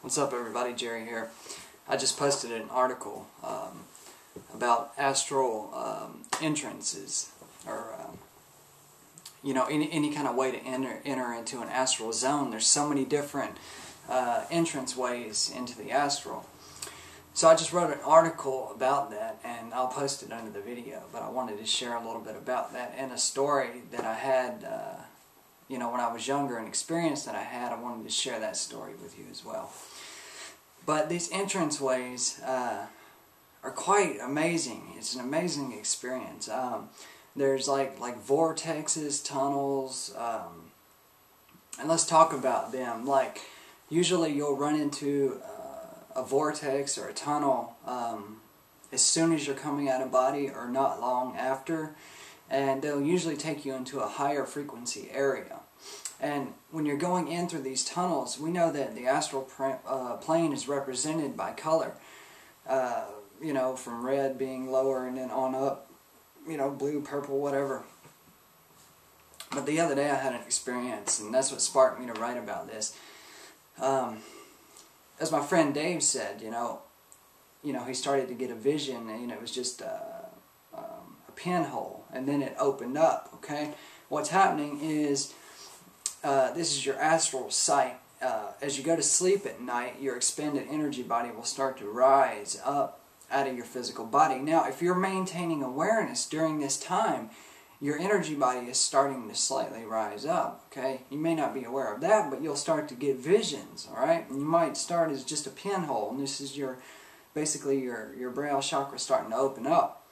What's up, everybody? Jerry here. I just posted an article about astral entrances, or any kind of way to enter into an astral zone. There's so many different entrance ways into the astral. So I just wrote an article about that, and I'll post it under the video. But I wanted to share a little bit about that and a story that I had, when I was younger, an experience that I had. I wanted to share that story with you as well. But these entrance ways are quite amazing. It's an amazing experience. There's like vortexes, tunnels, and let's talk about them. Like, usually you'll run into a vortex or a tunnel as soon as you're coming out of body or not long after, and they'll usually take you into a higher frequency area. And when you're going in through these tunnels, we know that the astral plane is represented by color. From red being lower and then on up, blue, purple, whatever. But the other day I had an experience, and that's what sparked me to write about this. As my friend Dave said, he started to get a vision, and it was just a pinhole, and then it opened up. Okay, what's happening is this is your astral sight. As you go to sleep at night, your expended energy body will start to rise up out of your physical body. Now, if you're maintaining awareness during this time, your energy body is starting to slightly rise up. Okay, you may not be aware of that, but you'll start to get visions. All right, and you might start as just a pinhole, and this is basically your brow chakra starting to open up.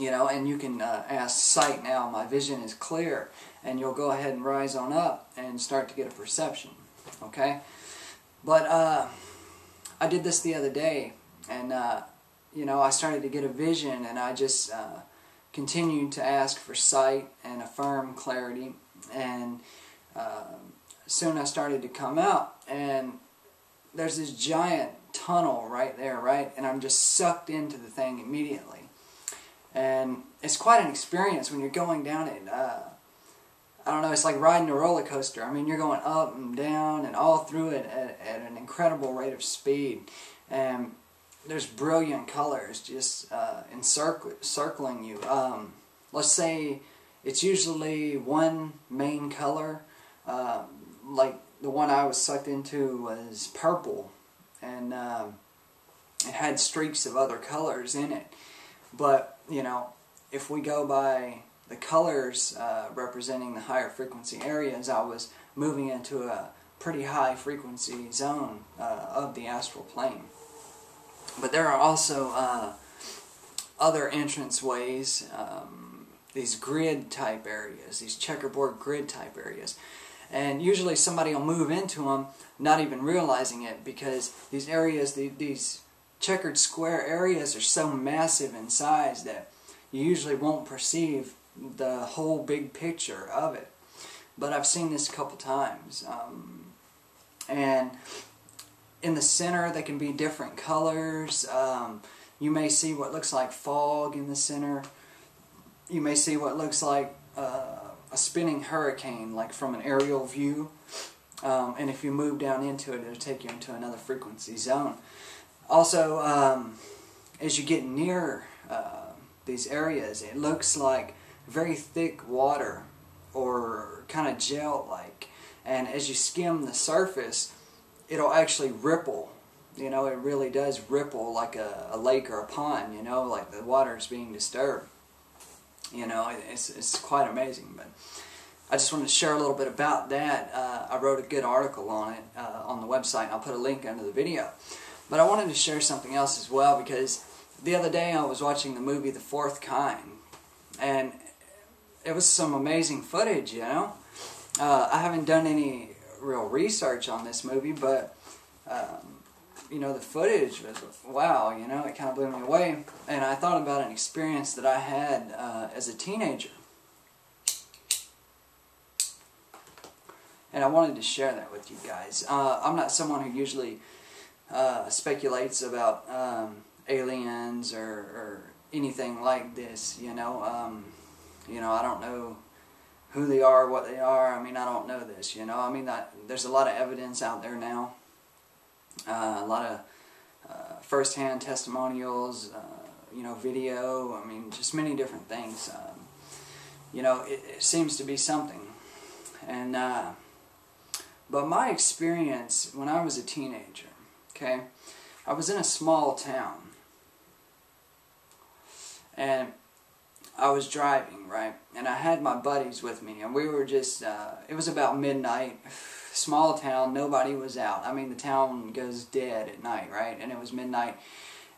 And you can ask sight now, my vision is clear, and you'll go ahead and rise on up and start to get a perception, okay? But I did this the other day, and I started to get a vision, and I just continued to ask for sight and affirm clarity, and soon I started to come out, and there's this giant tunnel right there, right? And I'm just sucked into the thing immediately. And it's quite an experience when you're going down it. I don't know, it's like riding a roller coaster. I mean, you're going up and down and all through it at an incredible rate of speed. And there's brilliant colors just encircling you. Let's say it's usually one main color. Like the one I was sucked into was purple. And it had streaks of other colors in it. But, if we go by the colors representing the higher frequency areas, I was moving into a pretty high frequency zone of the astral plane. But there are also other entrance ways, these grid type areas, these checkerboard grid type areas. And usually somebody will move into them not even realizing it, because these areas, these checkered square areas are so massive in size that you usually won't perceive the whole big picture of it. But I've seen this a couple times. And in the center, they can be different colors. You may see what looks like fog in the center. You may see what looks like a spinning hurricane, like from an aerial view. And if you move down into it, it'll take you into another frequency zone. Also, as you get near these areas, it looks like very thick water or kind of gel-like. And as you skim the surface, it'll actually ripple. It really does ripple like a lake or a pond, like the water is being disturbed. It's quite amazing. But I just wanted to share a little bit about that. I wrote a good article on it on the website, and I'll put a link under the video. But I wanted to share something else as well, because the other day I was watching the movie The Fourth Kind, and it was some amazing footage, I haven't done any real research on this movie, but, the footage was, wow, it kind of blew me away. And I thought about an experience that I had as a teenager. And I wanted to share that with you guys. I'm not someone who usually speculates about aliens or anything like this, I don't know who they are, what they are. I mean, I don't know this, there's a lot of evidence out there now A lot of first-hand testimonials, you know, video. I mean, just many different things. You know, it seems to be something. And but my experience when I was a teenager, okay, I was in a small town, and I was driving, right, and I had my buddies with me, and we were just, it was about midnight, small town, nobody was out. I mean, the town goes dead at night, right, and it was midnight,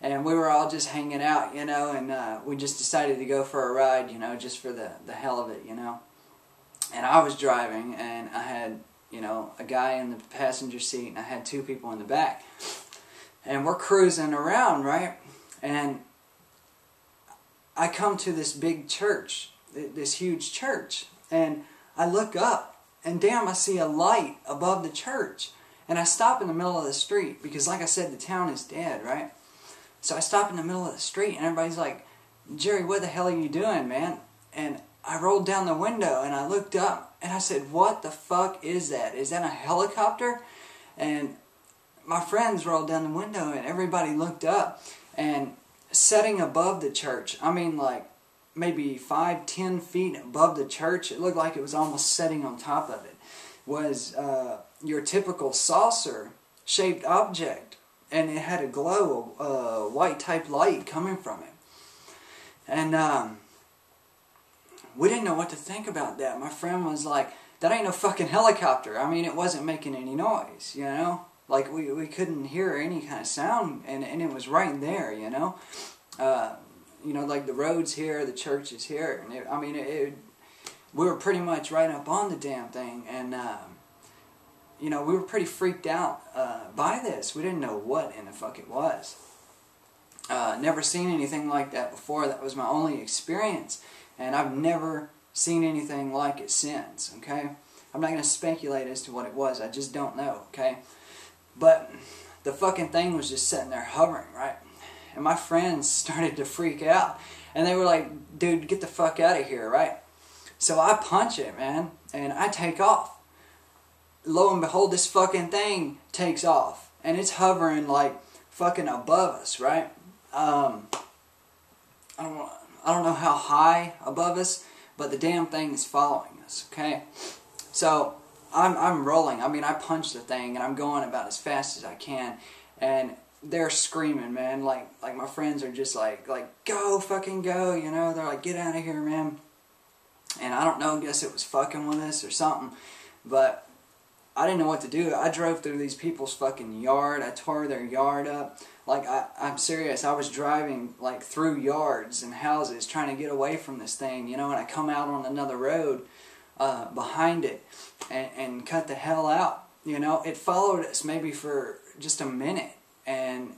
and we were all just hanging out, you know, and we just decided to go for a ride, you know, just for the hell of it, you know. And I was driving, and I had, you know, a guy in the passenger seat, and I had two people in the back. And we're cruising around, right? And I come to this big church, this huge church, and I look up, and damn, I see a light above the church. And I stop in the middle of the street, because like I said, the town is dead, right? So I stop in the middle of the street, and everybody's like, Jerry, what the hell are you doing, man? And I rolled down the window, and I looked up, and I said, what the fuck is that? Is that a helicopter? And my friends rolled down the window, and everybody looked up, and setting above the church, I mean like maybe 5-10 feet above the church, it looked like it was almost setting on top of it, was your typical saucer-shaped object, and it had a glow, white-type light coming from it. And we didn't know what to think about that. My friend was like, that ain't no fucking helicopter. I mean, it wasn't making any noise, you know? Like, we couldn't hear any kind of sound, and it was right there, you know? You know, like the road's here, the church is here. And we were pretty much right up on the damn thing, and, you know, we were pretty freaked out by this. We didn't know what in the fuck it was. Never seen anything like that before. That was my only experience. And I've never seen anything like it since, okay? I'm not going to speculate as to what it was. I just don't know, okay? But the fucking thing was just sitting there hovering, right? And my friends started to freak out. And they were like, dude, get the fuck out of here, right? So I punch it, man, and I take off. Lo and behold, this fucking thing takes off. And it's hovering like fucking above us, right? I don't know how high above us, but the damn thing is following us, okay? So I'm rolling. I mean, I punch the thing, and I'm going about as fast as I can, and they're screaming, man. Like my friends are just like, go, fucking go, you know? They're like, get out of here, man. And I don't know, I guess it was fucking with us or something, but I didn't know what to do. I drove through these people's fucking yard. I tore their yard up. Like, I'm serious. I was driving, like, through yards and houses trying to get away from this thing, you know, and I come out on another road behind it and cut the hell out, you know. It followed us maybe for just a minute, and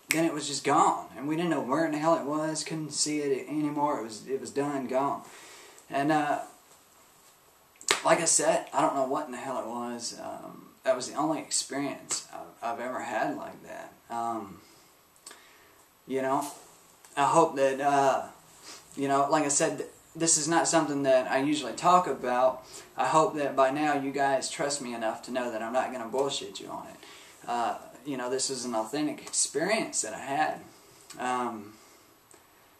then it was just gone. And we didn't know where in the hell it was, couldn't see it anymore. It was done, gone. And, like I said, I don't know what in the hell it was. That was the only experience I've ever had like that. You know, I hope that, you know, like I said, this is not something that I usually talk about. I hope that by now you guys trust me enough to know that I'm not going to bullshit you on it. You know, this is an authentic experience that I had.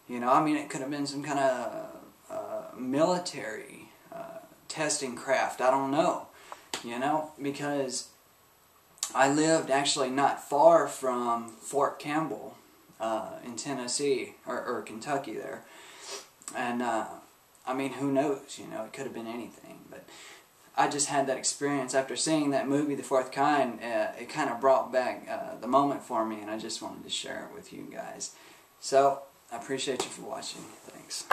You know, I mean, it could have been some kind of military testing craft. I don't know, you know, because I lived actually not far from Fort Campbell in Tennessee, or Kentucky there. And, I mean, who knows, you know, it could have been anything. But I just had that experience after seeing that movie, The Fourth Kind. It kind of brought back the moment for me, and I just wanted to share it with you guys. So, I appreciate you for watching. Thanks.